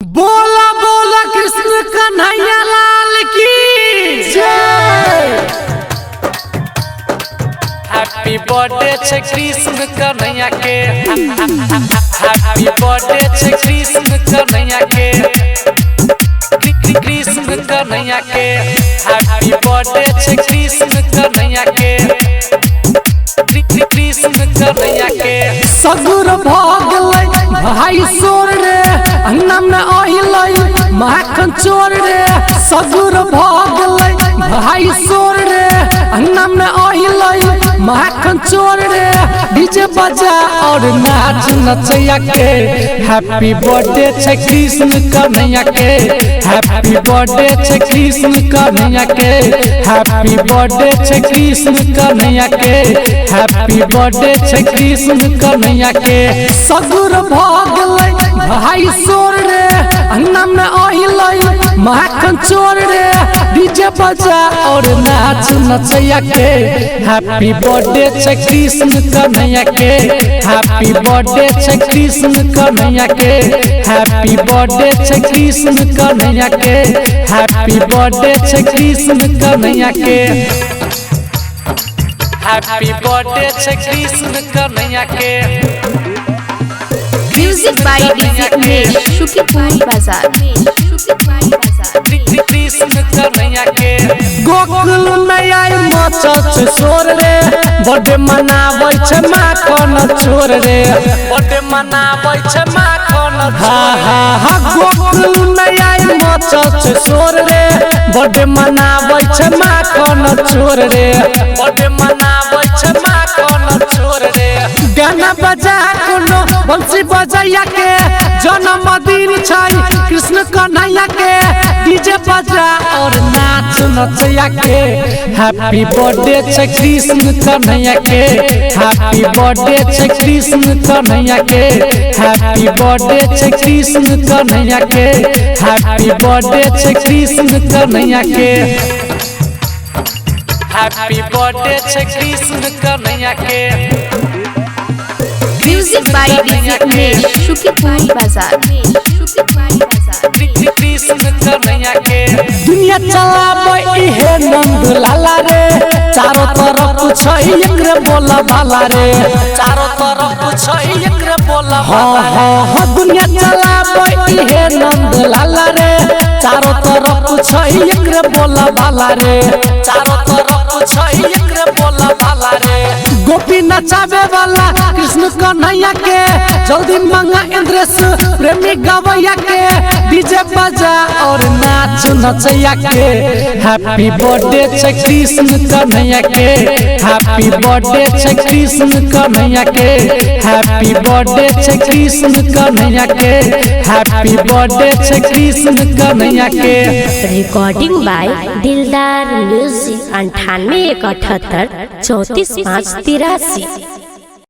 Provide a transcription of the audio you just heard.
बोला बोला कृष्ण कन्हैया लाल की जय। हैप्पी बर्थडे छे कृष्ण कन्हैया के, हैप्पी बर्थडे छे कृष्ण कन्हैया के, कृष्ण कन्हैया के, हैप्पी बर्थडे छे कृष्ण कन्हैया के, कृष्ण कन्हैया के। सगुर भागलै भाई सोर रे, अंगना में आइलै माखन चोर रे। सगुर भागलै भाई सोर रे, अंगना में आइलै माखन चोर रे। डीजे बजा और नाच नचैया के, हैप्पी बर्थडे छे कृष्ण कन्हैया के, हैप्पी बर्थडे छे कृष्ण कन्हैया के, हैप्पी बर्थडे छे कृष्ण कन्हैया के, हैप्पी बर्थडे छे कृष्ण कन्हैया के। सगुर भागलै भाई सोर रे, अंगना में आइलै माखन चोर रे। डीजे बजा और नाच नचैया के, हैप्पी बर्थडे छे कृष्ण कन्हैया के, हैप्पी बर्थडे छे कृष्ण कन्हैया के, हैप्पी बर्थडे छे कृष्ण कन्हैया के, हैप्पी बर्थडे छे कृष्ण कन्हैया के, हैप्पी बर्थडे छे कृष्ण कन्हैया के। Music by DJ Umesh, Shuklapur Bazar. Krishna Kanhaiya के। गोकुल में आई मचच शोर रे, बर्थडे मनाबै छे माखन चोर रे, बर्थडे मनाबै छे माखन हा। गोकुल में आई मचच शोर रे, बर्थडे मनाबै छे माखन चोर रे, बर्थडे मनाबै छे माखन चोर रे। गाना बजा कोनो बंसी बजैया के, जन्मदिन छै कृष्ण कन्हैया के। डीजे बजा और नाच नचैया के, हैप्पी बर्थडे छे कृष्ण कन्हैया के, हैप्पी बर्थडे छे कृष्ण कन्हैया के, हैप्पी बर्थडे छे कृष्ण कन्हैया के, हैप्पी बर्थडे छे कृष्ण कन्हैया के, हैप्पी बर्थडे छे कृष्ण कन्हैया के। Music by DJ Umesh, Shuklapur Bazar. Krishna Kanhaiya के। दुनिया चलाबै इहे नंद लाला रे, चारों तरफ छै एकरे बोला भाला रे, चारों तरफ छै एकरे बोला भाला रे। दुनिया चलाबै इहे नंद लाला रे, चारों तरफ छै एकरे बोला भाला रे, चारों तरफ छै एकरे बोला भाला रे। गोपी नचावे वाला कृष्ण कन्हैया के, जल्दी मंगा इंद्रेश प्रेमी गवैया के। डीजे बजा और नाच नचैया के, हैप्पी बर्थडे छे कृष्ण कन्हैया के, हैप्पी बर्थडे छे कृष्ण कन्हैया के, हैप्पी बर्थडे छे कृष्ण कन्हैया के, हैप्पी बर्थडे छे कृष्ण कन्हैया के। रिकॉर्डिंग बाय दिलदार म्यूजिक 98 178 34 5 83।